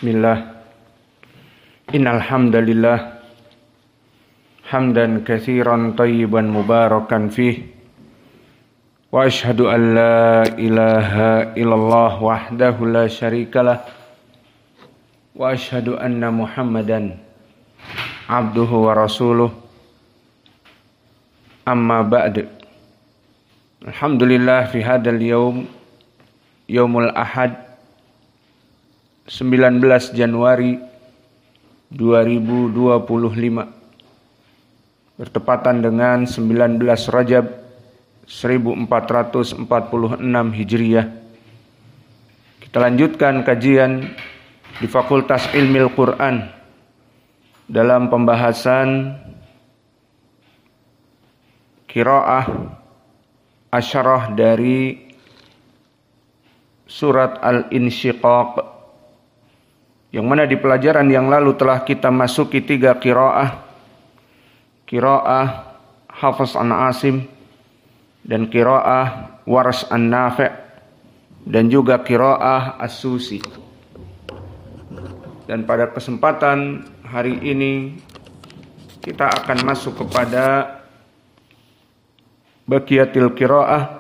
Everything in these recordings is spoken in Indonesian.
Bismillah. Innal hamdalillah hamdan katsiran thayyiban mubarakan fih. Wa asyhadu an la ilaha illallah wahdahu la syarikalah. Wa asyhadu anna Muhammadan abduhu wa rasuluh. Amma ba'd. Alhamdulillah fi hadzal yaumul ahad 19 Januari 2025 bertepatan dengan 19 Rajab 1446 Hijriah. Kita lanjutkan kajian di Fakultas Ilmil Quran dalam pembahasan qiraah asyarah dari surat Al-Insyiqaq, yang mana di pelajaran yang lalu telah kita masuki 3 qiraah. Qiraah Hafs an Asim, dan qiraah Wars an Nafi', dan juga qiraah As-Susi. Dan pada kesempatan hari ini kita akan masuk kepada baqiyatil qiraah,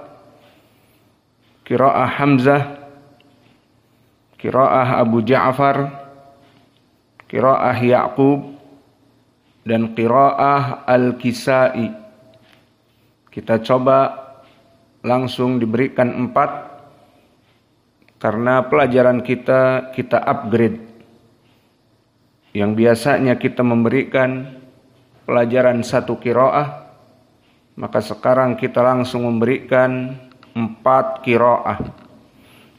qiraah Hamzah, qiraah Abu Ja'far, qiraah Ya'qub, dan qiraah Al-Kisai. Kita coba langsung diberikan 4 karena pelajaran kita upgrade. Yang biasanya kita memberikan pelajaran 1 qiraah, maka sekarang kita langsung memberikan 4 qiraah.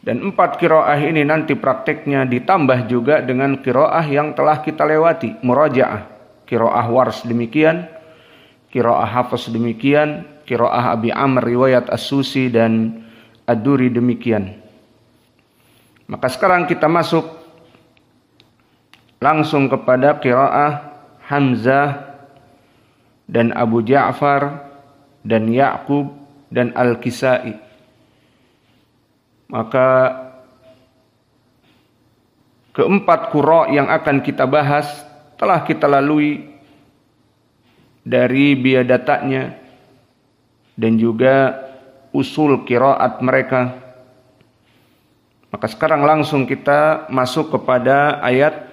Dan 4 qiraah ini nanti prakteknya ditambah juga dengan qiraah yang telah kita lewati, murajaah. Qiraah Wars demikian, qiraah Hafs demikian, qiraah Abi Amr riwayat As-Susi dan Ad-Duri demikian. Maka sekarang kita masuk langsung kepada qiraah Hamzah dan Abu Ja'far dan Ya'qub dan Al-Kisai. Maka keempat qura yang akan kita bahas telah kita lalui dari biadataknya dan juga usul qiraat mereka. Maka sekarang langsung kita masuk kepada ayat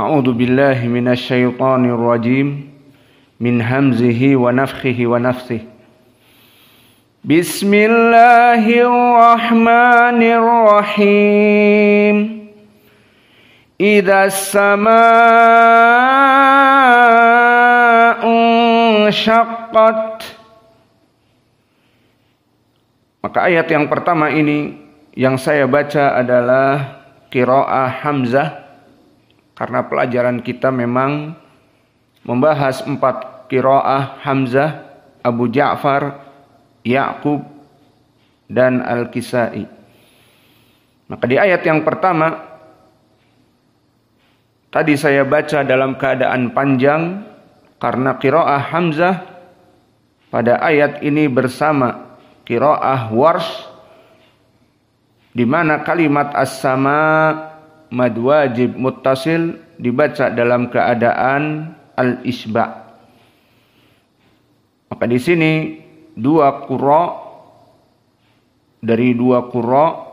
A'udzu billahi minasyaitonir rajim min hamzihi wa nafthihi wa nafthihi. Bismillahirrahmanirrahim. Idzas samaa'u syaqqat. Maka ayat yang pertama ini yang saya baca adalah qiraah Hamzah, karena pelajaran kita memang membahas 4 qiraah Hamzah, Abu Ja'far, Ya'qub, dan Al-Kisai. Maka di ayat yang pertama tadi saya baca dalam keadaan panjang karena qiraah Hamzah pada ayat ini bersama qiraah Wars, di mana kalimat as-sama mad wajib muttasil dibaca dalam keadaan al-isba'. Maka di sini 2 qura dari 2 qura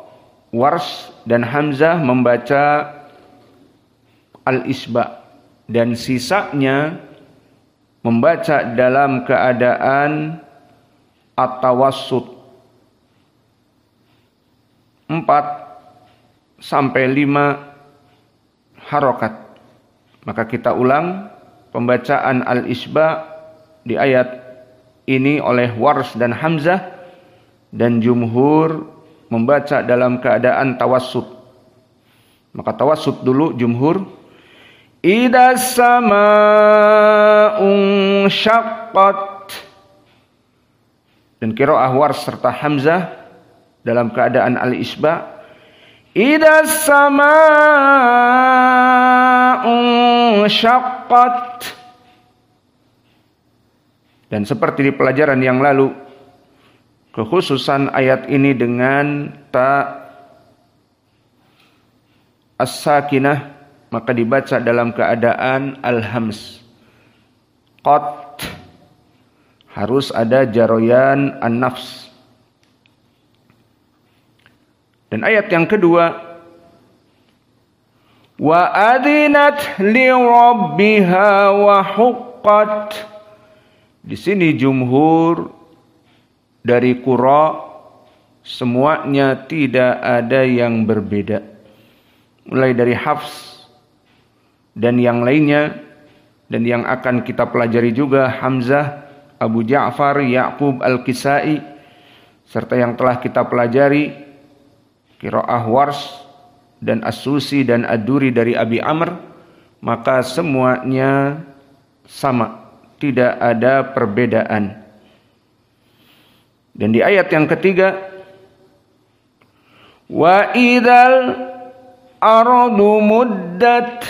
Wars dan Hamzah membaca al-isba', dan sisanya membaca dalam keadaan at-tawassut. 4 sampai 5 harokat. Maka kita ulang pembacaan al-isba' di ayat ini oleh Wars dan Hamzah, dan jumhur membaca dalam keadaan tawassut. Maka tawassut dulu jumhur. Idzas samaa'u syaqqat. Dan qiraah Wars serta Hamzah dalam keadaan al-isba'. Idzas samaa'u syaqqat. Dan seperti di pelajaran yang lalu, kekhususan ayat ini dengan ta as-sakinah maka dibaca dalam keadaan al-hams. Qat harus ada jaroyan an-nafs. Dan ayat yang kedua, wa adinat li rabbiha wa huqqat. Di sini jumhur dari qurra semuanya tidak ada yang berbeda. Mulai dari Hafs dan yang lainnya, dan yang akan kita pelajari juga Hamzah, Abu Ja'far, Ya'qub Al-Kisai, serta yang telah kita pelajari qiraah Wars dan As-Susi dan Ad-Duri dari Abi Amr, maka semuanya sama, tidak ada perbedaan. Dan di ayat yang ketiga, wa idzal ardu muddat,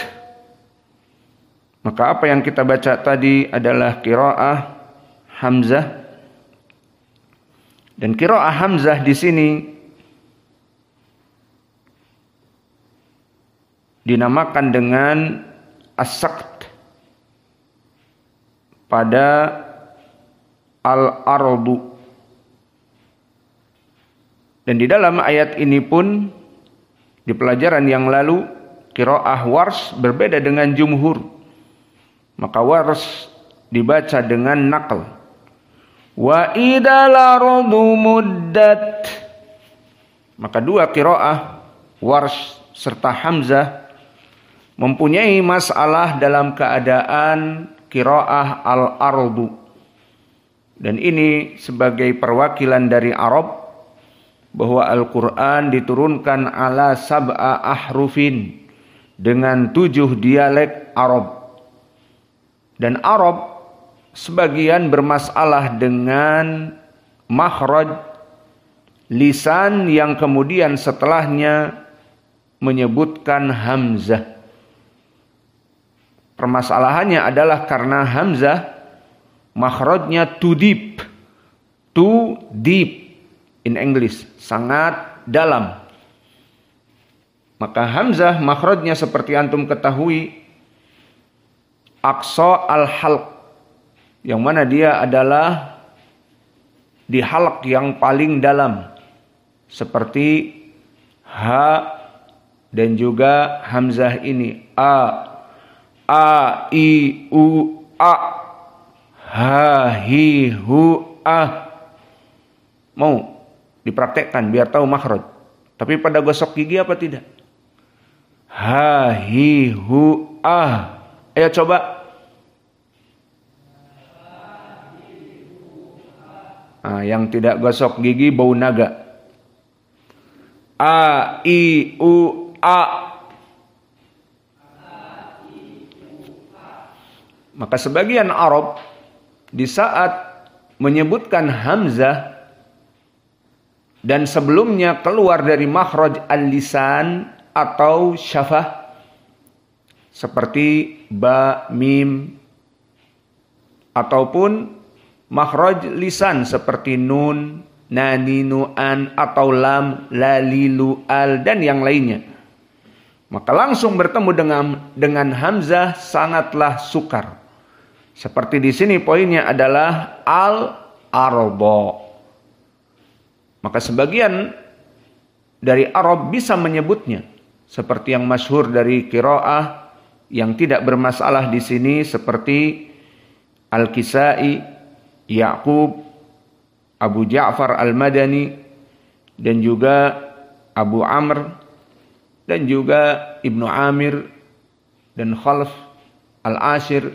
maka apa yang kita baca tadi adalah qiraah Hamzah. Dan qiraah Hamzah di sini dinamakan dengan as-sakt pada al-ardu. Dan di dalam ayat ini pun di pelajaran yang lalu qiraah Wars berbeda dengan jumhur. Maka Wars dibaca dengan naql. Wa idal ardu muddat. Maka dua qiraah Wars serta Hamzah mempunyai masalah dalam keadaan qiraah al-ardu. Dan ini sebagai perwakilan dari Arab, bahwa Al-Quran diturunkan ala sab'a ahrufin, dengan 7 dialek Arab. Dan Arab sebagian bermasalah dengan makhraj lisan yang kemudian setelahnya menyebutkan hamzah. Permasalahannya adalah karena hamzah makhrajnya too deep in English, sangat dalam. Maka hamzah makhrajnya seperti antum ketahui aqsa al-halq, yang mana dia adalah di halq yang paling dalam, seperti ha dan juga hamzah ini a, i, u, a, ha, hi, hu, a. Mau dipraktekkan biar tahu makhraj. Tapi pada gosok gigi apa tidak? Ha, hi, hu, ah. Ayo coba. Yang tidak gosok gigi bau naga. A, i, u, a. Maka sebagian Arab di saat menyebutkan hamzah dan sebelumnya keluar dari makhraj al-lisan atau syafah, seperti ba, mim, ataupun makhraj lisan seperti nun, nani, nu'an, atau lam, lalilu, al, dan yang lainnya. Maka langsung bertemu dengan hamzah sangatlah sukar. Seperti di sini poinnya adalah al-arba. Maka sebagian dari Arab bisa menyebutnya, seperti yang masyhur dari qiraah yang tidak bermasalah di sini, seperti Al-Kisai, Ya'qub, Abu Ja'far Al-Madani, dan juga Abu Amr, dan juga Ibnu Amir, dan Khalaf, Al-Ashir,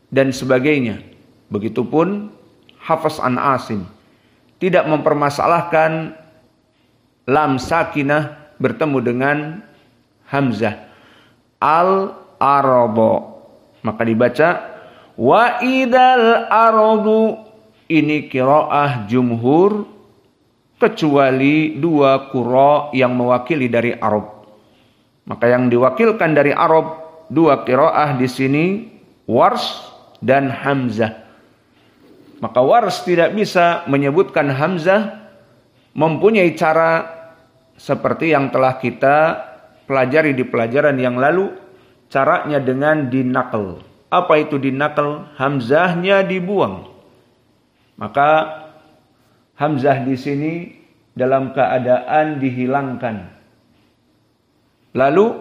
dan sebagainya. Begitupun Hafs an Asim tidak mempermasalahkan lam sakinah bertemu dengan hamzah al-araba, maka dibaca wa idal aradu. Ini qiraah jumhur kecuali 2 qurra yang mewakili dari Arab. Maka yang diwakilkan dari Arab 2 qiraah di sini Wars dan Hamzah. Maka Wars tidak bisa menyebutkan hamzah, mempunyai cara seperti yang telah kita pelajari di pelajaran yang lalu, caranya dengan dinakal. Apa itu dinakal? Hamzahnya dibuang. Maka hamzah di sini dalam keadaan dihilangkan. Lalu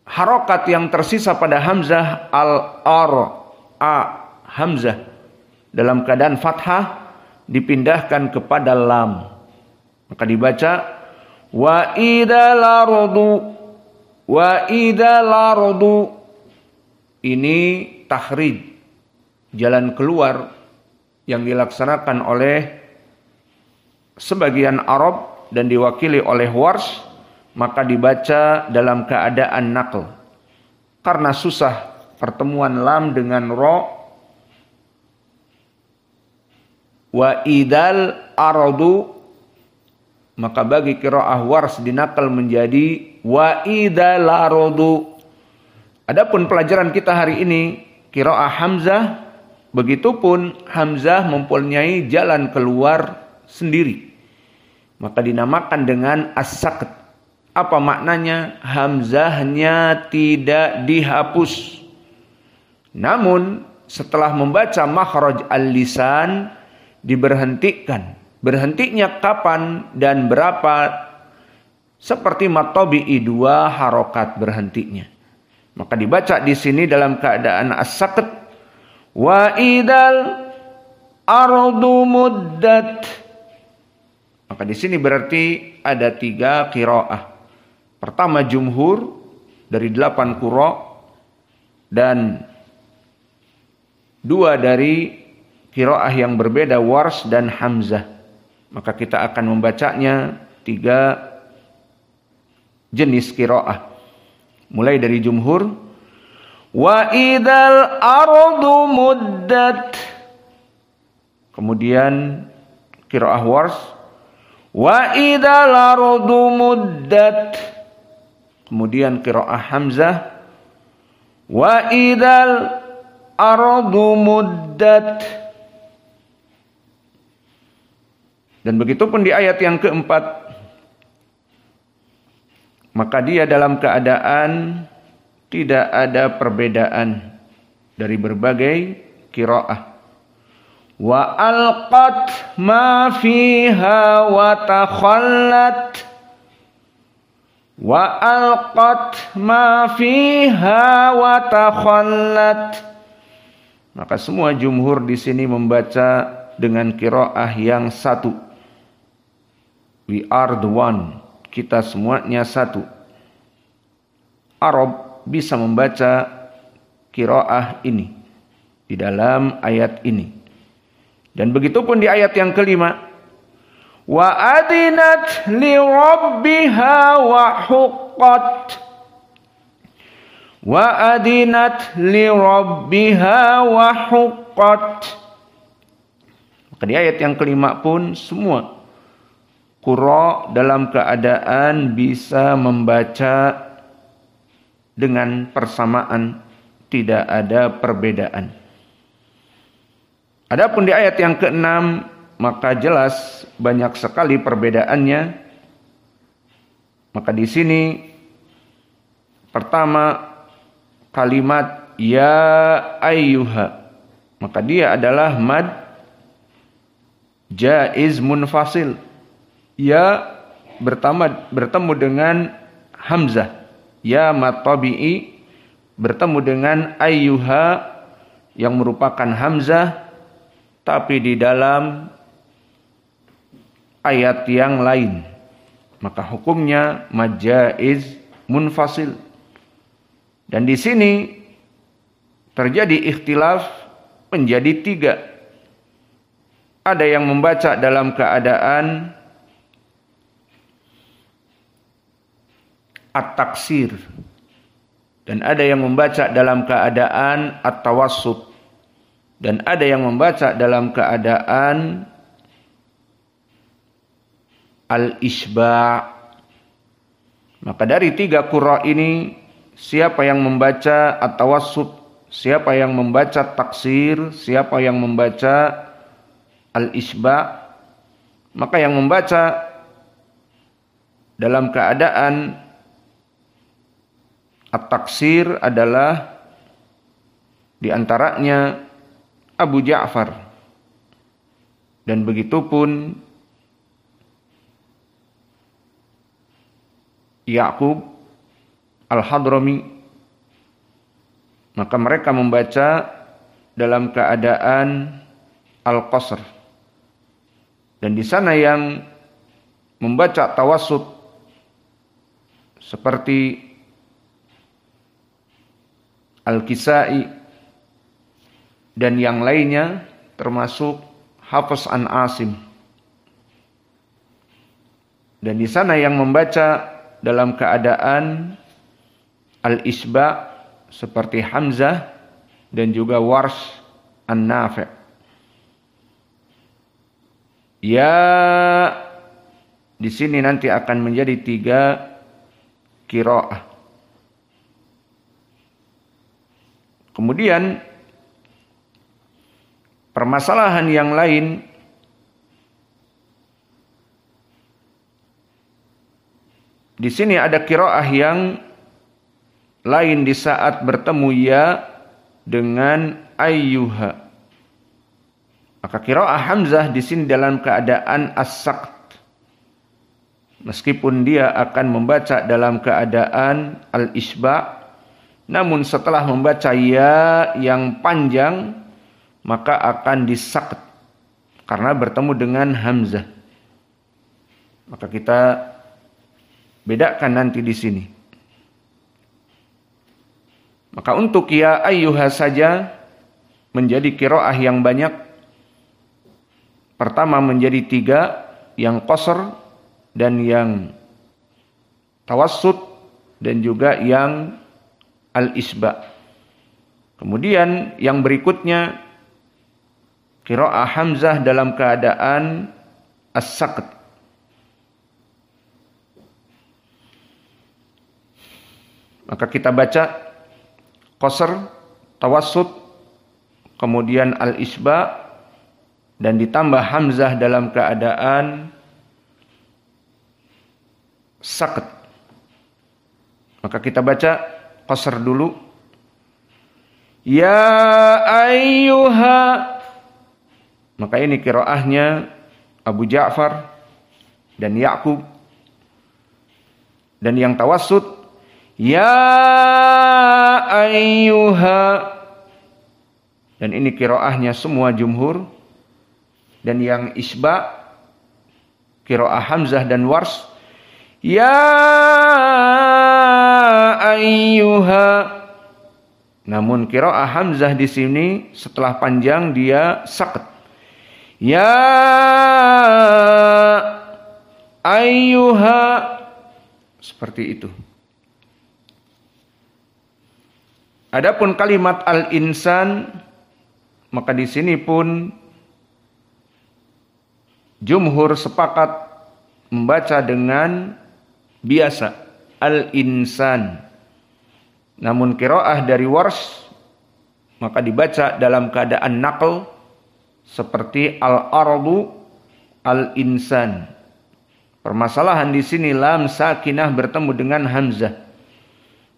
harokat yang tersisa pada hamzah hamzah dalam keadaan fathah dipindahkan kepada lam. Maka dibaca wa idal ardu. Ini takhrij, jalan keluar yang dilaksanakan oleh sebagian Arab dan diwakili oleh Warsh, maka dibaca dalam keadaan naql. Karena susah pertemuan lam dengan ro, wa idal ardu, maka bagi qiraah Warsh dinakal menjadi wa idal ardu. Adapun pelajaran kita hari ini qiraah Hamzah, begitupun Hamzah mempunyai jalan keluar sendiri, maka dinamakan dengan as-saqt. Apa maknanya? Hamzahnya tidak dihapus, namun setelah membaca makhraj al-lisan diberhentikan. Berhentinya kapan dan berapa? Seperti matabi'i 2 harokat berhentinya. Maka dibaca di sini dalam keadaan as-saqt. Wa idal ardu muddat. Maka di sini berarti ada 3 qiraah. Pertama jumhur dari 8 qura dan 2 dari qiraah yang berbeda Warsh dan Hamzah. Maka kita akan membacanya 3 jenis qiraah. Mulai dari jumhur, wa idal ardu muddat. Kemudian qiraah Warsh, wa idal ardu muddat. Kemudian qiraah Hamzah, wa idal ardu muddat. Dan begitu pun di ayat yang keempat, maka dia dalam keadaan tidak ada perbedaan dari berbagai qiraah. Wa alqat ma fiha wa takhallat. Wa alqat ma fiha wa takhallat. Maka semua jumhur di sini membaca dengan qiraah yang satu. We are the one. Kita semuanya satu. Arab bisa membaca qiraah ini di dalam ayat ini. Dan begitu pun di ayat yang kelima. Wa adinat li rabbiha wa huqqat. Wa adinat li rabbiha wa huqqat. Maka di ayat yang kelima pun semua qura dalam keadaan bisa membaca dengan persamaan, tidak ada perbedaan. Adapun di ayat yang keenam, maka jelas banyak sekali perbedaannya. Maka di sini pertama kalimat ya ayyuha, maka dia adalah mad jaiz munfasil. Ya bertemu dengan hamzah, ya mad tabi'i bertemu dengan ayyuha yang merupakan hamzah, tapi di dalam ayat yang lain, maka hukumnya mad jaiz munfasil. Dan di sini terjadi ikhtilaf menjadi 3. Ada yang membaca dalam keadaan at-taksir, dan ada yang membaca dalam keadaan at-tawassut, dan ada yang membaca dalam keadaan al-isba'. Maka dari 3 qura ini, siapa yang membaca at-tawassut, siapa yang membaca taksir, siapa yang membaca al-isba', maka yang membaca dalam keadaan at-taksir adalah diantaranya Abu Ja'far, dan begitupun Ya'qub Al-Hadrami, maka mereka membaca dalam keadaan al-qasr. Dan di sana yang membaca tawassut seperti Al-Kisai dan yang lainnya, termasuk Hafiz an Asim. Dan di sana yang membaca dalam keadaan al-isba seperti Hamzah dan juga Warsh an-Nafi'. Ya, di sini nanti akan menjadi 3 qiraah. Kemudian permasalahan yang lain di sini, ada qiraah yang lain di saat bertemu ya dengan ayyuha. Maka qiraah Hamzah di sini dalam keadaan as-saqt, meskipun dia akan membaca dalam keadaan al-isba', namun setelah membaca ya yang panjang maka akan disaqt karena bertemu dengan Hamzah. Maka kita bedakan nanti di sini. Maka untuk ya ayyuha saja menjadi qiraah yang banyak. Pertama menjadi 3, yang qasr dan yang tawassut dan juga yang al-isba. Kemudian yang berikutnya qiraah Hamzah dalam keadaan as-saqt. Maka kita baca qasr, tawassut, kemudian al-isba, dan ditambah Hamzah dalam keadaan saqt. Maka kita baca qasr dulu. Ya ayyuha. Maka ini qiraahnya Abu Ja'far dan Ya'qub. Dan yang tawassut ya ayyuha, dan ini qiraahnya semua jumhur. Dan yang isba qiraah Hamzah dan Warsh ya ayyuha. Namun qiraah Hamzah di sini setelah panjang dia saqt. Ya ayyuha, seperti itu. Adapun kalimat al-insan, maka di sini pun jumhur sepakat membaca dengan biasa al-insan. Namun qiraah dari Warsh maka dibaca dalam keadaan naql seperti al-ardu al-insan. Permasalahan di sini lam sakinah bertemu dengan hamzah.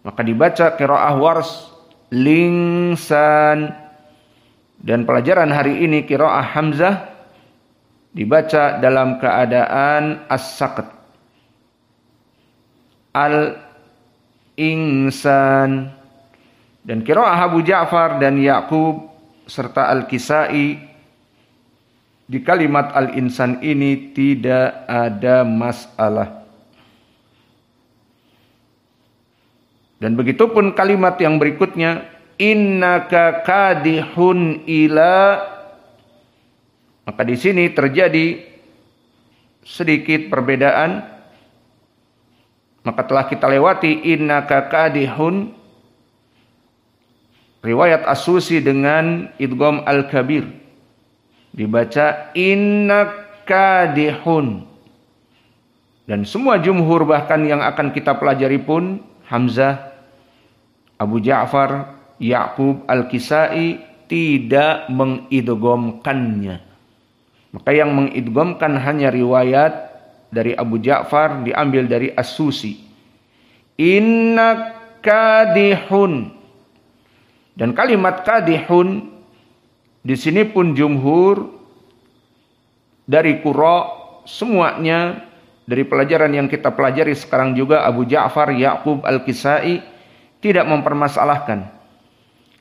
Maka dibaca qiraah Warsh lingsan. Dan pelajaran hari ini qiraah Hamzah dibaca dalam keadaan as-saqt. Al-insan. Dan qiraah Abu Ja'far dan Ya'qub serta Al-Kisai di kalimat al-insan ini tidak ada masalah. Dan begitupun kalimat yang berikutnya, innaka kadihun ila. Maka di sini terjadi sedikit perbedaan. Maka telah kita lewati innaka kadihun, riwayat As-Susi dengan idgham al-kabir, dibaca innaka kadihun. Dan semua jumhur bahkan yang akan kita pelajari pun Hamzah, Abu Ja'far, Ya'qub, Al-Kisai tidak mengidghamkannya. Maka yang mengidghamkan hanya riwayat dari Abu Ja'far diambil dari As-Susi. Inna kadihun. Dan kalimat kadihun di sini pun jumhur dari qurra semuanya dari pelajaran yang kita pelajari sekarang juga Abu Ja'far Ya'qub Al-Kisai tidak mempermasalahkan.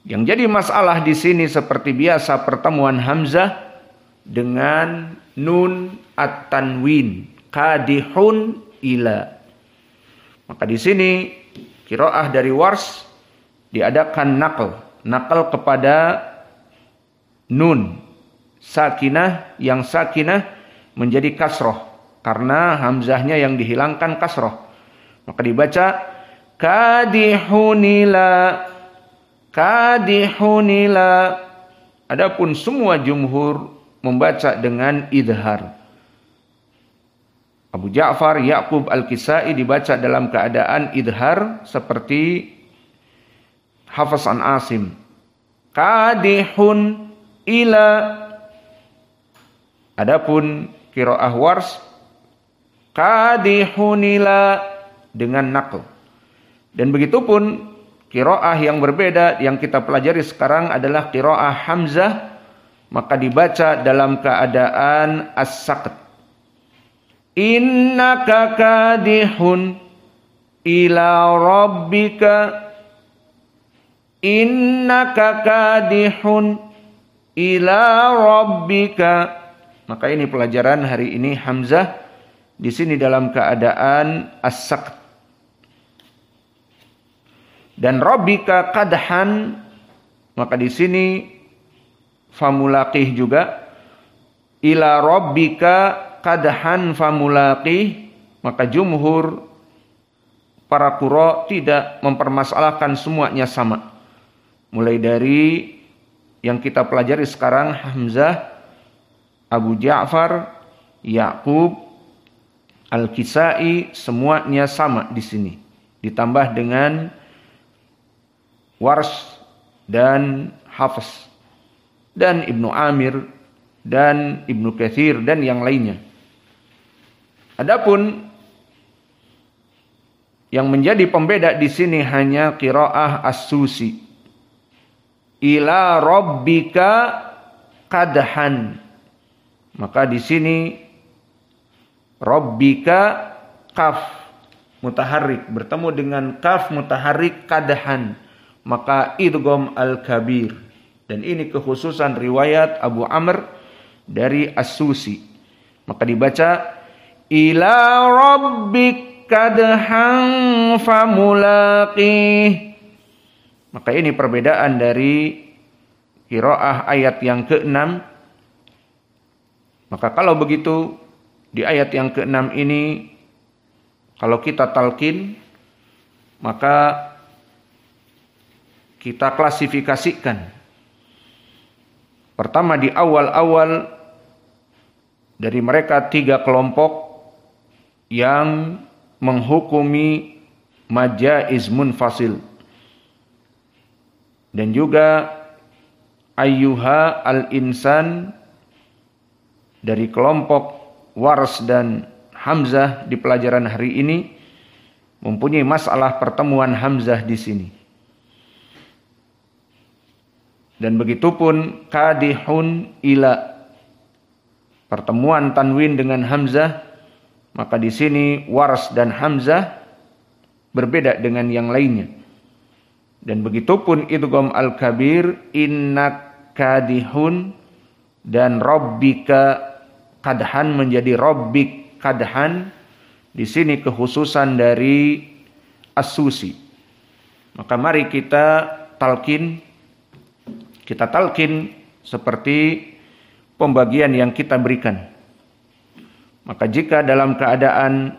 Yang jadi masalah di sini seperti biasa pertemuan hamzah dengan nun at-tanwin, kadihun ila. Maka di sini qiraah dari Wars diadakan nakal kepada nun sakinah, yang sakinah menjadi kasroh karena hamzahnya yang dihilangkan kasroh. Maka dibaca kadihunila, kadihunila. Adapun semua jumhur membaca dengan idhar. Abu Ja'far Ya'qub Al-Kisai dibaca dalam keadaan idhar seperti Hafs an Asim. Kadihun ila. Adapun qiraah Wars kadihunila dengan naql. Dan begitupun qiraah yang berbeda yang kita pelajari sekarang adalah qiraah hamzah, maka dibaca dalam keadaan as-saqt. Innaka kadihun ila rabbika. Innaka kadihun ila rabbika. Maka ini pelajaran hari ini hamzah di sini dalam keadaan as-saqt. Dan rabbika kadhan, maka di sini famulaqih juga. Ila rabbika kadhan famulaqih, maka jumhur para qurra tidak mempermasalahkan, semuanya sama. Mulai dari yang kita pelajari sekarang hamzah, Abu Ja'far, Ya'qub, Al-Kisai, semuanya sama di sini. Ditambah dengan Wars dan Hafs dan Ibnu Amir dan Ibnu Katsir dan yang lainnya. Adapun yang menjadi pembeda di sini hanya qiraah As-Susi. Ila rabbika kadhan. Maka di sini rabbika kaf mutaharrik bertemu dengan kaf mutaharrik kadhan, maka idgham al-kabir. Dan ini kekhususan riwayat Abu Amr dari As-Susi. Maka dibaca ila rabbik kadhan famulaqih. Maka ini perbedaan dari qiraah ayat yang ke-6. Maka kalau begitu di ayat yang ke-6 ini kalau kita talqin, maka kita klasifikasikan. Pertama, di awal-awal dari mereka 3 kelompok yang menghukumi majaiz munfasil. Dan juga ayyuha al-insan dari kelompok Wars dan Hamzah di pelajaran hari ini mempunyai masalah pertemuan Hamzah di sini. Dan begitupun kadihun ila, pertemuan tanwin dengan Hamzah, maka di sini Wars dan Hamzah berbeda dengan yang lainnya. Dan begitupun idgham al-kabir, innak kadihun, dan rabbika kadhan menjadi rabbik kadhan. Di sini kekhususan dari As-Susi. Maka mari kita talqin seperti pembagian yang kita berikan. Maka jika dalam keadaan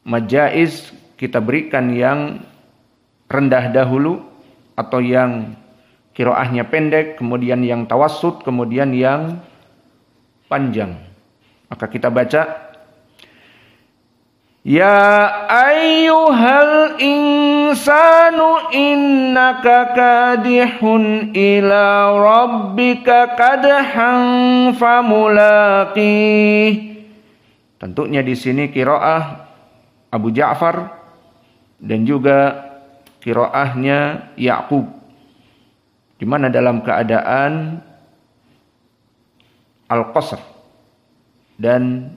majaiz kita berikan yang rendah dahulu, atau yang qiraahnya pendek, kemudian yang tawassut, kemudian yang panjang. Maka kita baca ya ayyuhal insanu innaka kadihun ila rabbika kadhan famulaqih. Tentunya di sini qiraah Abu Ja'far dan juga qiraahnya Ya'qub, di mana dalam keadaan al-qasr dan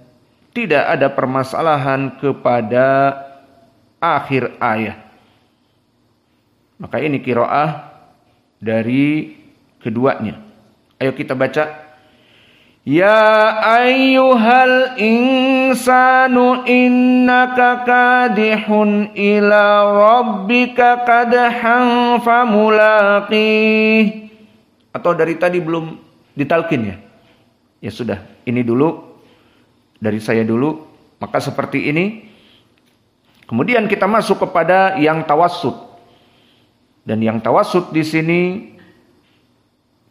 tidak ada permasalahan kepada akhir ayat. Maka ini qiraah dari keduanya. Ayo kita baca. Ya ayyuhal insanu innaka kadihun ila rabbika kadhan famulaqih. Atau dari tadi belum ditalkin ya? Ya sudah, ini dulu dari saya dulu. Maka seperti ini. Kemudian kita masuk kepada yang tawassut. Dan yang tawassut di sini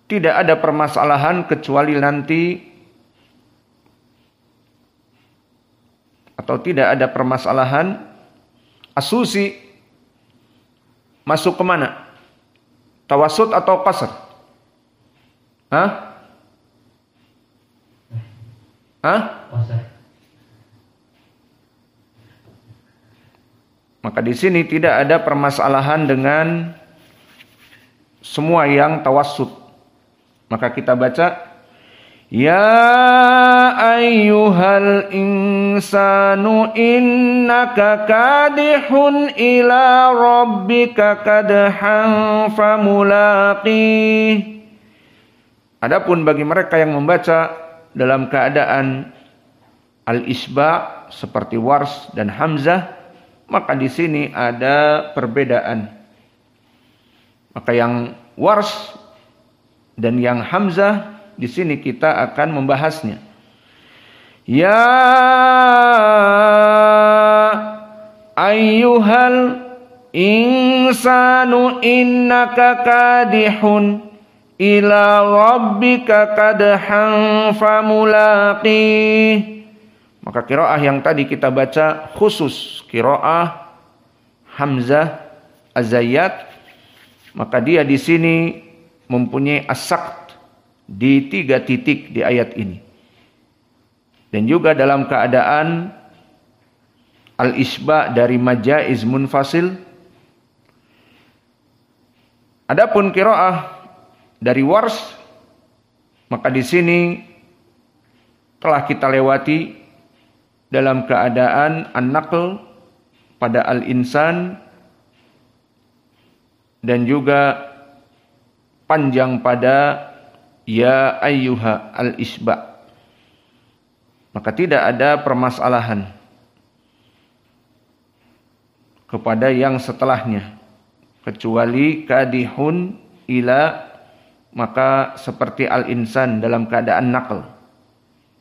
tidak ada permasalahan kecuali nanti, atau tidak ada permasalahan As-Susi masuk kemana? Tawassut atau qasr? Hah? Maka di sini tidak ada permasalahan dengan semua yang tawassut. Maka kita baca, ya ayyuhal insanu innaka kadihun ila rabbika kadhan famulaqih. Adapun bagi mereka yang membaca dalam keadaan al-isba' seperti Wars dan Hamzah, maka di sini ada perbedaan. Maka yang Wars dan yang Hamzah di sini kita akan membahasnya. Ya ayyuhal insanu innaka kadihun ila rabbika kadhan famulaqih. Maka qiraah yang tadi kita baca khusus qiraah Hamzah Az-Zayyat, maka dia di sini mempunyai as-saqt di 3 titik di ayat ini. Dan juga dalam keadaan al-isba' dari majaiz munfasil. Adapun qiraah dari Wars, maka di sini telah kita lewati dalam keadaan an-naql pada al-insan dan juga panjang pada ya ayyuha al-isba'. Maka tidak ada permasalahan kepada yang setelahnya kecuali kadihun ila, maka seperti al-insan dalam keadaan naql.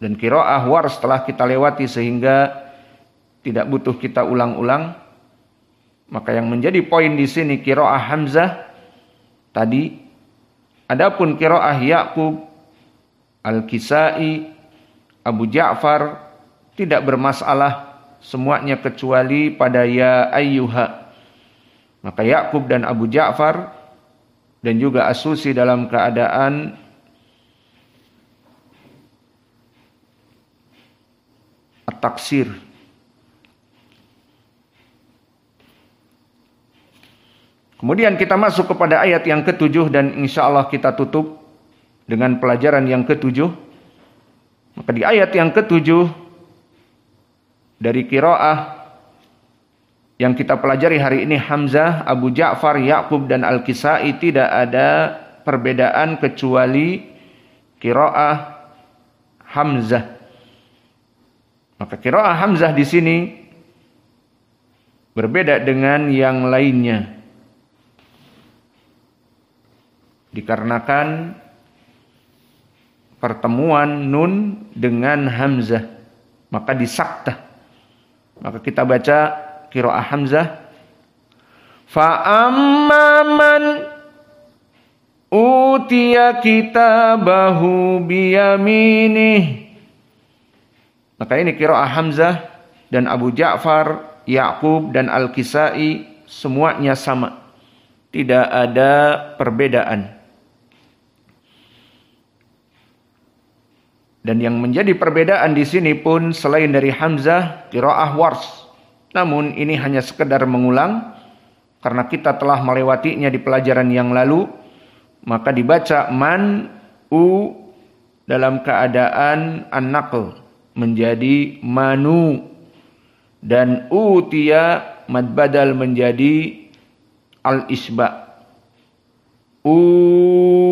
Dan qiraah Wars setelah kita lewati sehingga tidak butuh kita ulang-ulang. Maka yang menjadi poin di sini qiraah Hamzah tadi. Adapun qiraah Ya'qub, Al-Kisai, Abu Ja'far tidak bermasalah semuanya kecuali pada ya ayyuha. Maka Ya'qub dan Abu Ja'far dan juga As-Susi dalam keadaan at-taksir. Kemudian kita masuk kepada ayat yang ke-7 dan insya Allah kita tutup dengan pelajaran yang ke-7. Maka di ayat yang ke-7 dari qiraah yang kita pelajari hari ini Hamzah, Abu Ja'far, Ya'qub dan Al-Kisai tidak ada perbedaan kecuali qiraah Hamzah. Maka qiraah Hamzah di sini berbeda dengan yang lainnya. Dikarenakan pertemuan nun dengan Hamzah, maka disaktah. Maka kita baca qiraah Hamzah, fa amman utiya kitabahu biyaminih. Maka ini qiraah Hamzah dan Abu Ja'far, Ya'qub dan Al-Kisai semuanya sama. Tidak ada perbedaan. Dan yang menjadi perbedaan di sini pun selain dari Hamzah, qiraah Wars. Namun ini hanya sekedar mengulang karena kita telah melewatinya di pelajaran yang lalu, maka dibaca man u dalam keadaan an-naql menjadi manu, dan utiya mad badal menjadi al-isba. Utiya,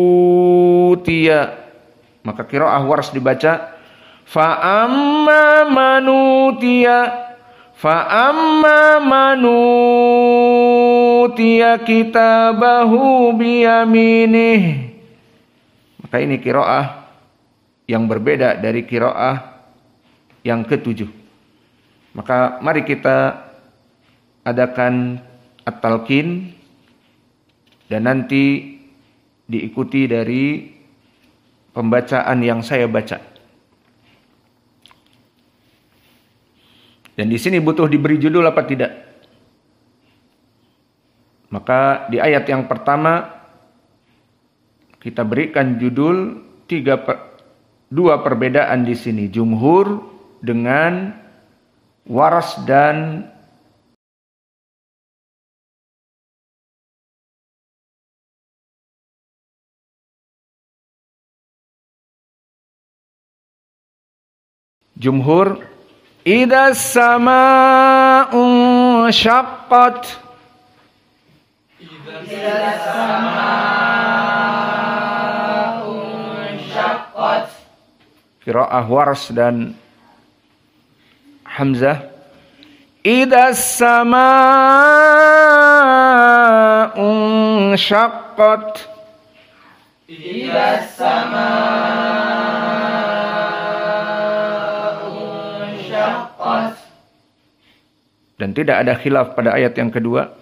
maka qiraah Wars dibaca fa amma manutiya, fa amma manutiya kitabahu biyaminih. Maka ini qiraah yang berbeda dari qiraah yang ketujuh. Maka mari kita adakan at-talqin dan nanti diikuti dari pembacaan yang saya baca. Dan di sini butuh diberi judul apa tidak? Maka di ayat yang pertama kita berikan judul dua perbedaan di sini, jumhur dengan Waras dan jumhur. Idza samaa'u syaqqat, idza samaa'u syaqqat. Qiraah Wars dan Hamzah. Idza samaa'u syaqqat, idza dan tidak ada khilaf pada ayat yang kedua.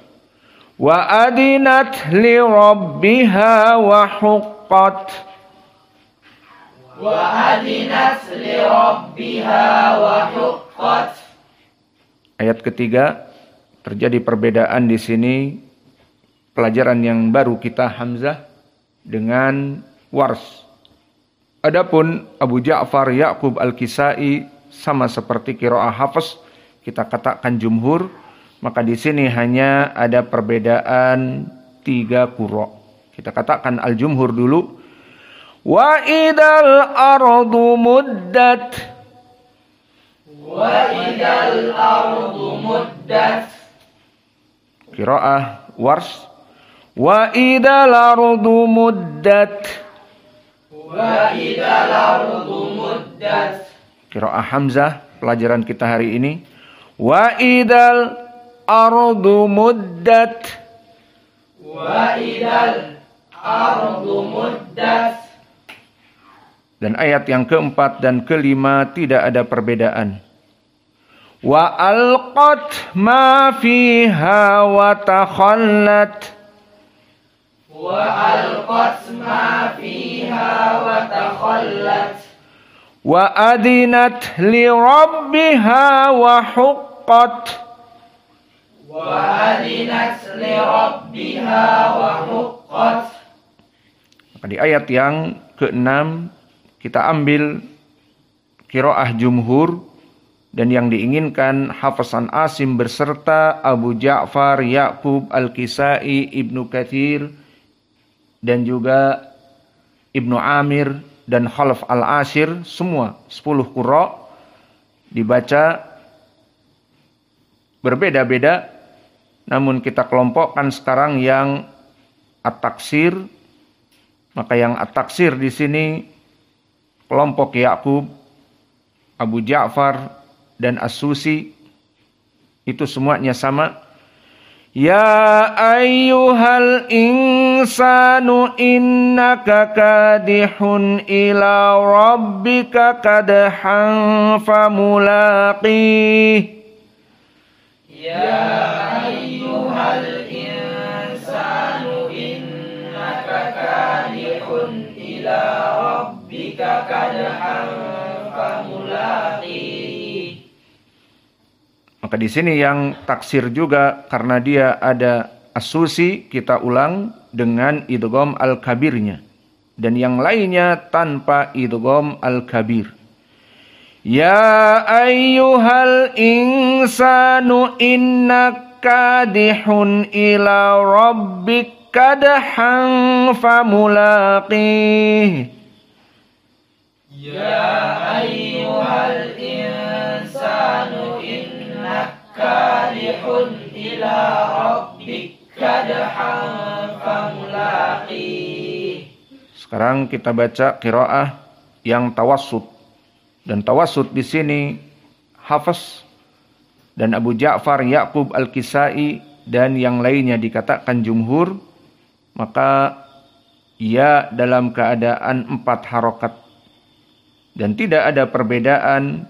Wa adinat li rabbiha wa huqqat. Wa adinat li rabbiha wa huqqat. Ayat ketiga terjadi perbedaan di sini, pelajaran yang baru kita Hamzah dengan Wars. Adapun Abu Ja'far Ya'qub Al-Kisai sama seperti qiraah Hafs, kita katakan jumhur, maka di sini hanya ada perbedaan 3 qura. Kita katakan al-jumhur dulu. Wa idal ardu muddat. Wa idal ardu muddat. Qiraah Wars. Wa idal ardu muddat. Wa idal ardu muddat. Qiraah Hamzah, pelajaran kita hari ini. Wa idal ardu muddat. Wa idal ardu muddat. Dan ayat yang keempat dan kelima tidak ada perbedaan. Wa alqat ma fiha wa takhallat. Wa alqat ma fiha wa takhallat. Wa adinat li rabbiha wa huqqat. Wa adinat li rabbiha wa huqqat. Maka di ayat yang ke-6 kita ambil qiraah jumhur, dan yang diinginkan Hafiz Asim beserta Abu Ja'far Ya'qub Al-Kisai, Ibnu Katsir dan juga Ibnu Amir dan Khalaf Al-Ashir, semua 10 qura dibaca berbeda-beda, namun kita kelompokkan sekarang yang at-taksir. Maka yang at-taksir di sini kelompok Ya'qub, Abu Ja'far dan As-Susi, itu semuanya sama. Ya ayyuhal insanu innaka kadihun ila rabbika kadhan famulaqih. Ya ayyuhal insanu innaka kadihun ila rabbika kadhan famulaqih. Maka di sini yang taksir juga karena dia ada As-Susi, kita ulang dengan idgham al-kabirnya, dan yang lainnya tanpa idgham al-kabir. Ya ayyuhal insanu innaka kadihun ila rabbik kadhan famulaqih. Ya ayyuhal insanu innaka kadihun ila rabbik kadhan famulaqih. Sekarang kita baca qiraah yang tawassut. Dan tawassut di sini Hafiz dan Abu Ja'far Ya'qub Al-Kisai dan yang lainnya dikatakan jumhur, maka ya dalam keadaan 4 harokat. Dan tidak ada perbedaan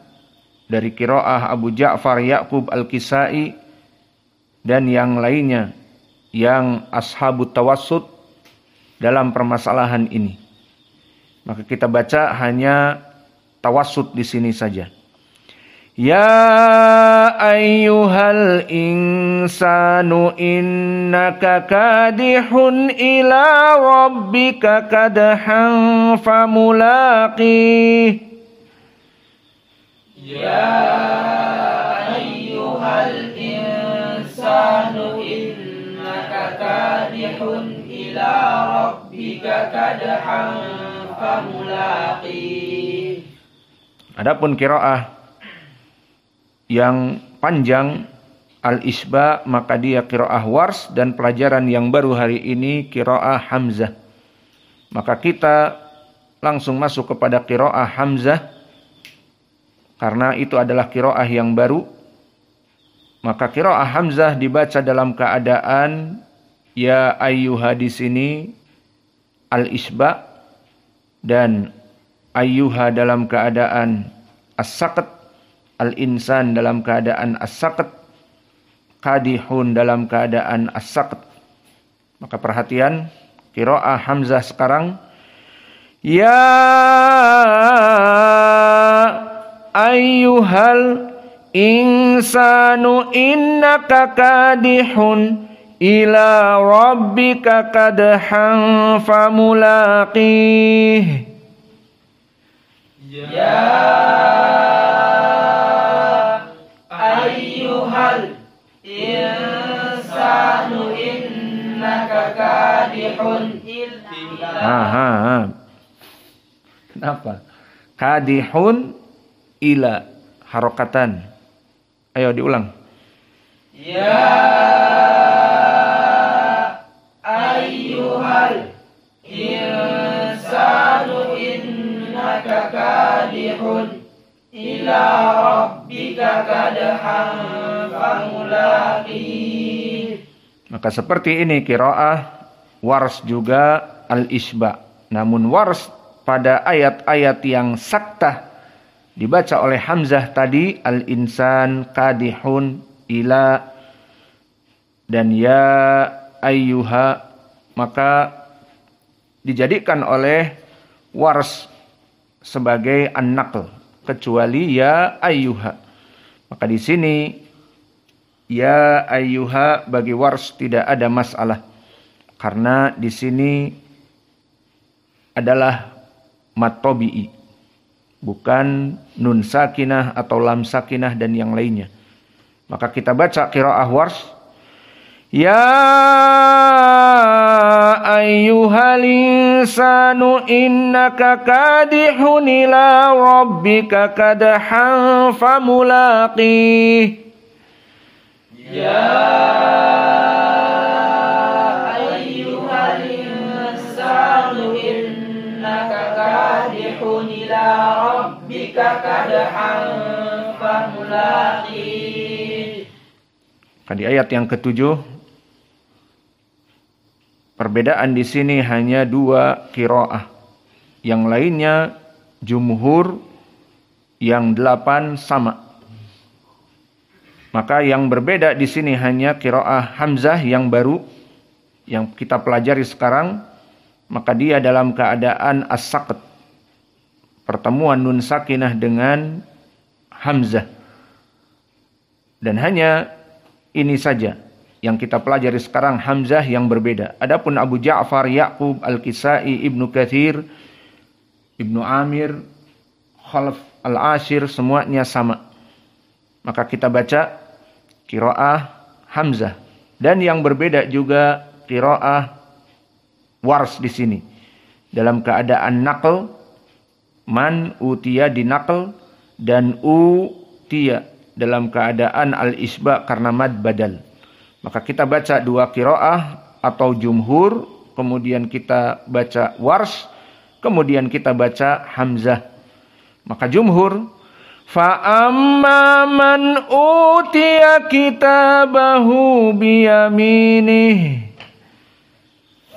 dari qiraah Abu Ja'far Ya'qub Al-Kisai dan yang lainnya yang ashabut tawassut dalam permasalahan ini. Maka kita baca hanya tawassut di sini saja. Ya ayyuhal insanu innaka kadihun ila rabbika kadhan famulaqih. Ya ayyuhal insanu innaka kadihun ila rabbika kadhan famulaqih. Adapun qiraah yang panjang al-isba, maka dia qiraah Wars, dan pelajaran yang baru hari ini qiraah Hamzah. Maka kita langsung masuk kepada qiraah Hamzah karena itu adalah qiraah yang baru. Maka qiraah Hamzah dibaca dalam keadaan ya ayyuha di sini al-isba dan ayyuha dalam keadaan as-saqat, al-insan dalam keadaan as-saqat, kadihun dalam keadaan as-saqat. Maka perhatian qiraah Hamzah sekarang. Ya ayyuhal insanu innaka kadihun ila rabbika kadhan famulaqih. Ya ayyuhal insanu innaka kadihun ila. Kenapa? Kadihun ila harokatan. Ayo diulang. Ya ayyuhal insanu innaka kadihun ila rabbika kadhan famulaqih. Maka seperti ini qiraah Wars juga al-isba. Namun Wars pada ayat-ayat yang saktah dibaca oleh Hamzah tadi, al-insan, kadihun, ila, dan ya ayyuha, maka dijadikan oleh Wars sebagai an-naql, kecuali ya ayyuha. Maka di sini ya ayyuha bagi Wars tidak ada masalah, karena di sini adalah mat tabi'i, bukan nun sakinah atau lam sakinah dan yang lainnya. Maka kita baca qiraah Wars. Ya ayyuhal insanu innaka kadihun ila rabbika kadhan famulaqih. Ya ayyuhal insanu innaka kadihun ila rabbika kadhan famulaqih. Di ayat yang ke-7, perbedaan di sini hanya 2 qiraah. Yang lainnya jumhur, yang 8 sama. Maka yang berbeda di sini hanya qiraah Hamzah yang baru yang kita pelajari sekarang, maka dia dalam keadaan as-saqat, pertemuan nun sakinah dengan Hamzah. Dan hanya ini saja yang kita pelajari sekarang, Hamzah yang berbeda. Adapun Abu Ja'far Ya'qub Al-Kisai, Ibnu Katsir, Ibnu Amir, Khalaf, Al-Ashir semuanya sama. Maka kita baca qiraah Hamzah. Dan yang berbeda juga qiraah Wars di sini. Dalam keadaan naql, man utiya dinaql, dan utiya dalam keadaan al-isba karena mad badal. Maka kita baca dua qiraah atau jumhur, kemudian kita baca Wars, kemudian kita baca Hamzah. Maka jumhur, fa amma man utiya kitabahu biyaminih.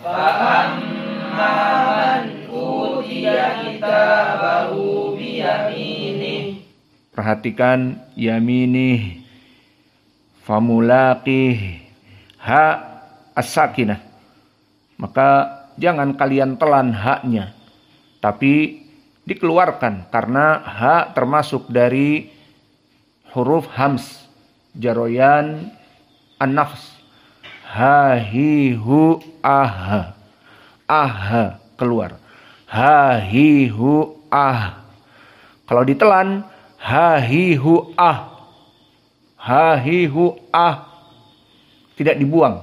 Fa amma man utiya kitabahu biyaminih. Perhatikan yaminih, famulaqih, ha as-sakinah. Maka jangan kalian telan haknya, tapi dikeluarkan karena ha termasuk dari huruf hams, jaroyan an-nafs. Ha hi hu ah. Ah keluar. Ha hi hu ah. Kalau ditelan ha hi hu ah. Ha hi hu ah. Tidak dibuang.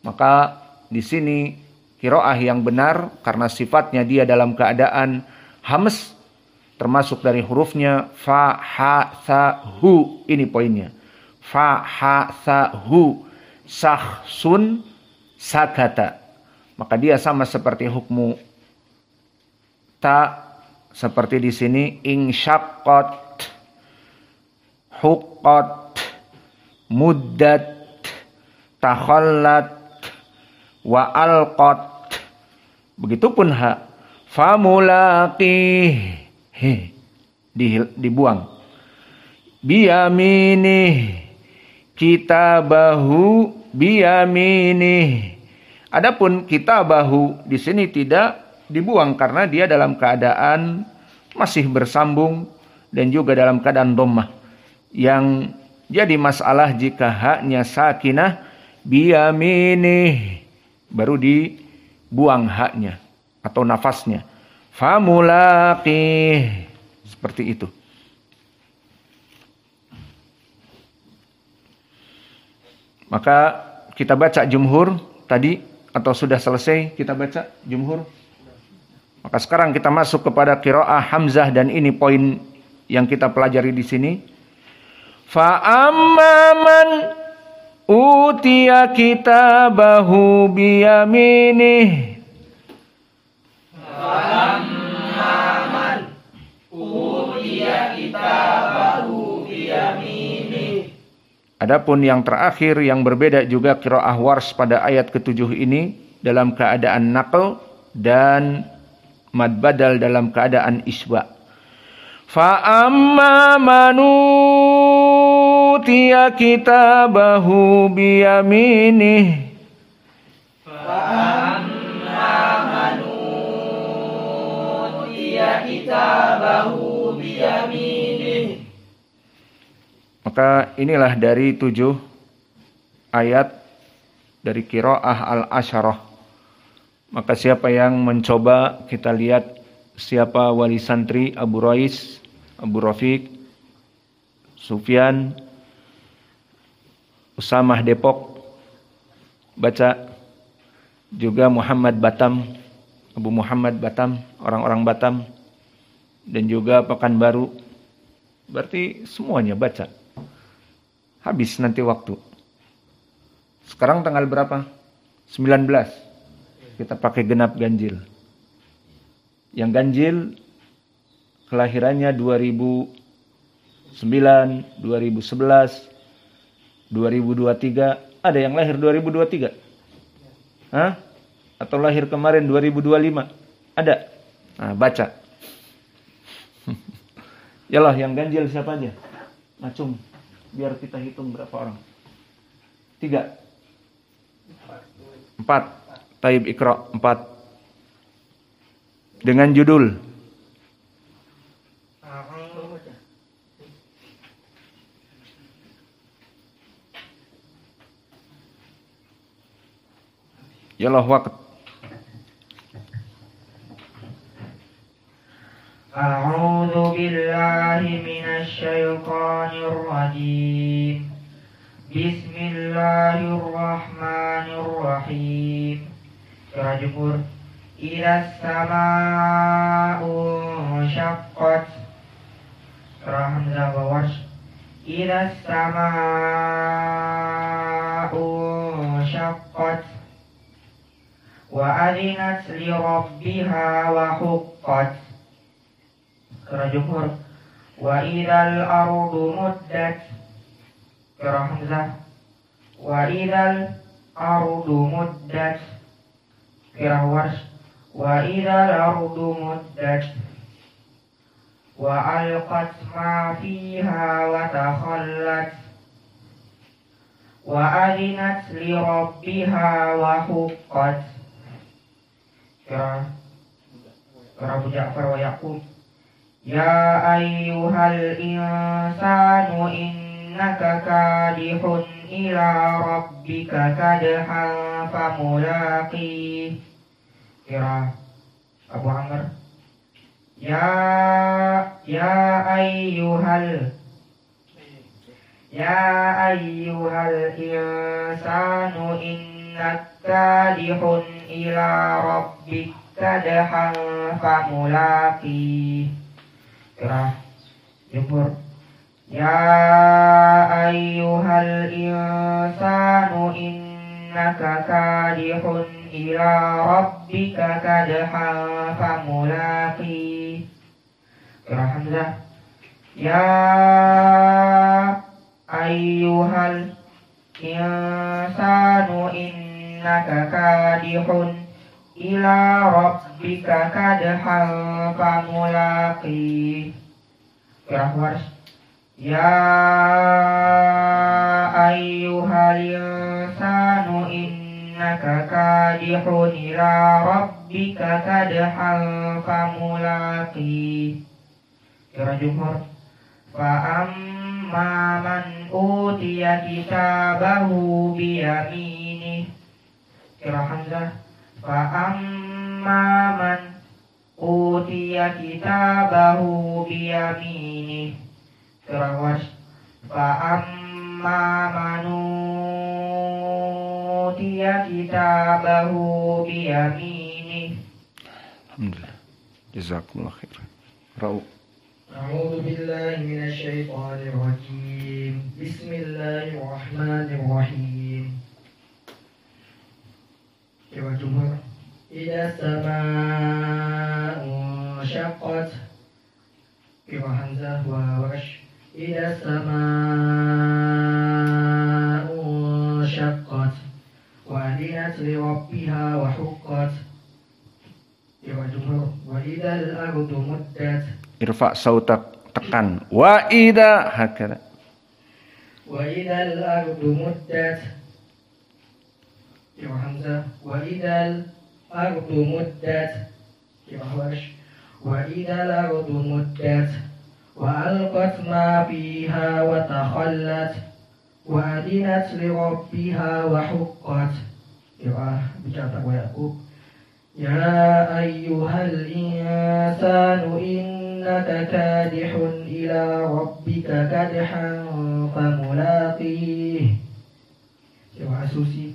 Maka di sini qiraah yang benar karena sifatnya dia dalam keadaan hams, termasuk dari hurufnya fa ha sa hu. Ini poinnya. Fa ha sa hu. Sahsun sakata. Maka dia sama seperti hukmu ta, seperti di sini insyaqqat, huqqat, muddat, takhallat, wa alqat. Begitupun ha. Famulaqih, dibuang. Biyaminih, kitabahu biyaminih. Adapun kitabahu di sini tidak dibuang karena dia dalam keadaan masih bersambung dan juga dalam keadaan dhammah. Yang jadi masalah jika haknya sakinah biyaminih, baru dibuang haknya atau nafasnya. Famulaqih, seperti itu. Maka kita baca jumhur tadi, atau sudah selesai kita baca jumhur. Maka sekarang kita masuk kepada qiraah Hamzah, dan ini poin yang kita pelajari di sini. Fa amman utiya kitabahu biyaminih. Fa amman utiya kitabahu biyaminih. Adapun yang terakhir yang berbeda juga qiraah Wars pada ayat ke-7 ini dalam keadaan naql dan mad badal dalam keadaan isba. Fa amma man utiya kitabahu biyaminih. Fa amma man utiya kitabahu biyaminih. Maka inilah dari 7 ayat dari qiraah al-asyarah. Maka siapa yang mencoba, kita lihat siapa wali santri: Abu Rais, Abu Rafiq, Sufyan, Usamah Depok, baca. Juga Muhammad Batam, Abu Muhammad Batam, orang-orang Batam, dan juga Pekanbaru. Berarti semuanya baca. Habis nanti waktu. Sekarang tanggal berapa? 19. Kita pakai genap ganjil. Yang ganjil kelahirannya 2009, 2011, 2023. Ada yang lahir 2023? Hah? Atau lahir kemarin 2025? Ada? Nah, baca. Yalah, yang ganjil siapa aja? Macung. Biar kita hitung berapa orang. 3. 4. Taib Iqra 4. Dengan judul Yalah waqt. A'udzu billahi الشيطان الرجيم. بسم الله الرحمن الرحيم. Surah Jumhur. إذا السماء انشقت. Surah Hamzah wa Warsh. إذا السماء انشقت وأذنت لربها وحقت. Surah Jumhur. وإذا الأرض مدت. Surah Hamzah. وإذا الأرض مدت. Surah Warsh. وإذا الأرض مدت وألقت ما فيها وتخلت وأذنت لربها وحقت. Surah Abu Ja'far wa Yaqub. Ya ayyuhal insanu innaka kadihun ila rabbika kadhan famulaqih. Surah Abu Amr. Ya ayyuhal insanu innaka kadihun ila rabbika kadhan famulaqih. Surah Jumhur. Ya ayyuhal insanu innaka kadihun ila rabbika kadhan famulaqih. Surah Hamzah. Ya ayyuhal insanu innaka kadihun ila rabbika kadhan famulaqih. Surah Warsh. Ya ayyuhal insanu innaka kadihun ila rabbika kadhan famulaqih. Surah Jumhur. Fa'amma man utiya kitabahu biyaminih. Surah Hamzah. Fa'amma man utiya kitabahu biyaminih. Surah Warsh. Fa'amma man utiya kitabahu biyaminih. Alhamdulillah. Jazakumullah khair. Ra'u. أعوذ بالله من الشيطان الرجيم. بسم الله الرحمن الرحيم. Surah Jumhur. إذا السماء انشقت. Surah Hamzah wa Warsh. إذا السماء انشقت وأذنت لربها وحقت. Surah Jumhur. وإذا الأرض مدت. Irfa sautak, tekan. Wa idza hakada. Wa idzal ardu muddat. Surah Hamzah. Wa idzal ardu muddat. Surah Warsh. Wa idzal ardu muddat wa alqat ma fiha wa takhallat wa adinat li rabbiha wa huqqat. Surah Abu wa Yaqub. Ya ayyuhal insanu innaka kadihun ila rabbika kadhan famulaqih. Surah As-Susi.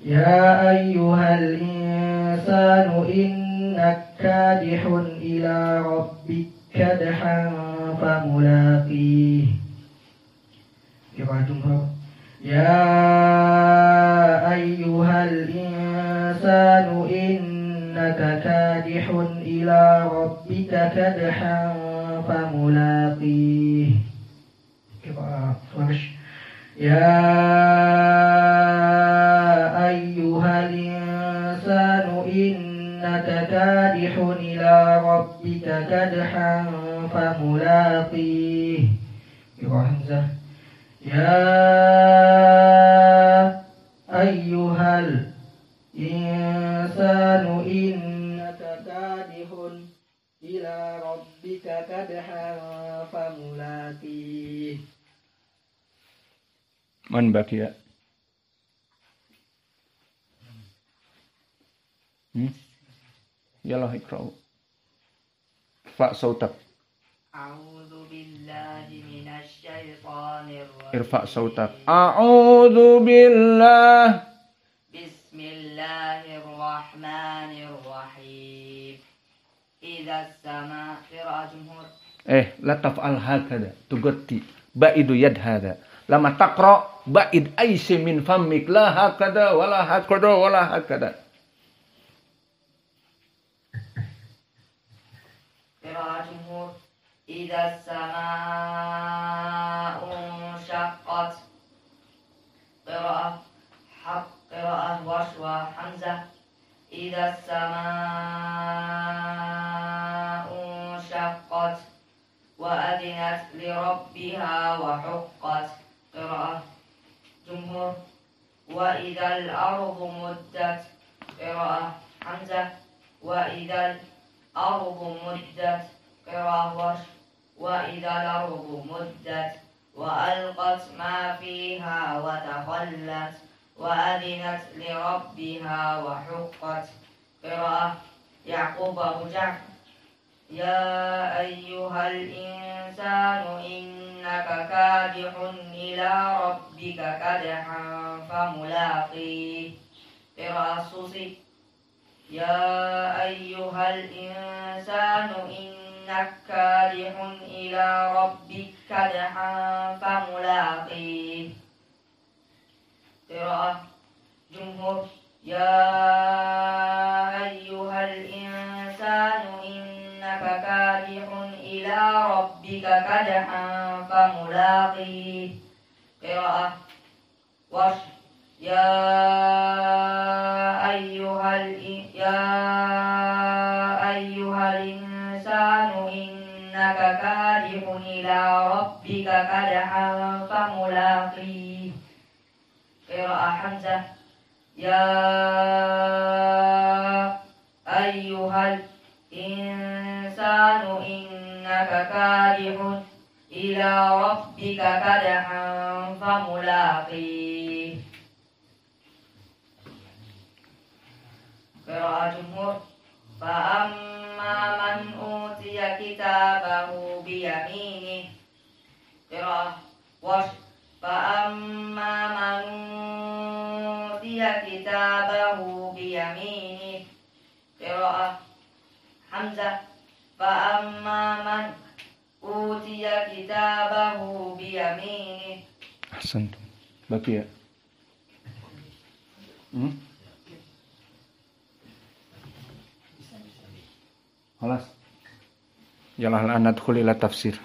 Ya ayyuhal insanu innaka kadihun ila rabbika kadhan famulaqih. Surah Jumhur. Ya ayyuhal insanu innaka kadihun ila rabbika kadhan famulaqih. Ya ayyuhal insanu innaka kadihun ila rabbika kadhan famulaqih. Hamzah. Ya ayyuhal insanu innaka kadihun ila rabbika kadhan famulaqih. Man baqiya? Yalah ikra'u. Fa sautak. A'udzu billahi الشيطان الرجيم. Irfa sautak. A'udzu billah. بسم الله الرحمن الرحيم. إذا السماء قراءة جمهور. La taf'al hakada. Tugatti. Ba'idu yad hada. Lama taqra ba'id aisi min fammik. La hakada wala hakada wala hakada. قراءة جمهور. إذا السماء انشقت. قراءة حق قراءة ورش وحمزة. إذا السماء انشقت وأذنت لربها وحقت. قراءة جمهور. وإذا الأرض مدت. قراءة حمزة. وإذا الأرض مدت. قراءة ورش. وإذا الأرض مدت وألقت ما فيها وتخلت وأذنت لربها وحقت. قراءة يعقوب أبو جعفر. يا أيها الإنسان إنك كادح إلى ربك كدحا فملاقيه. قراءة سوسي. يا أيها الإنسان إنك كادح إلى ربك كدحا فملاقيه. قراءة جمهور. يا أيها الإنسان إنك كادح إلى ربك كدحا فملاقيه. قراءة ورش. يا أيها الإنسان إنك كادح إلى ربك كدحا فملاقيه. قراءة حمزة. يا أيها الإنسان إنك كادح إلى ربك كدحا فملاقيه. قراءة جمهور. فأما من أوتي كتابه بيمينه. قراءة ورش. فأما من أوتي كتابه بيمينه. قراءة حمزة. فأما من أوتي كتابه بيمينه. Ahsantum. Baki ya. Halas. Yalah an nadkhul ila tafsir.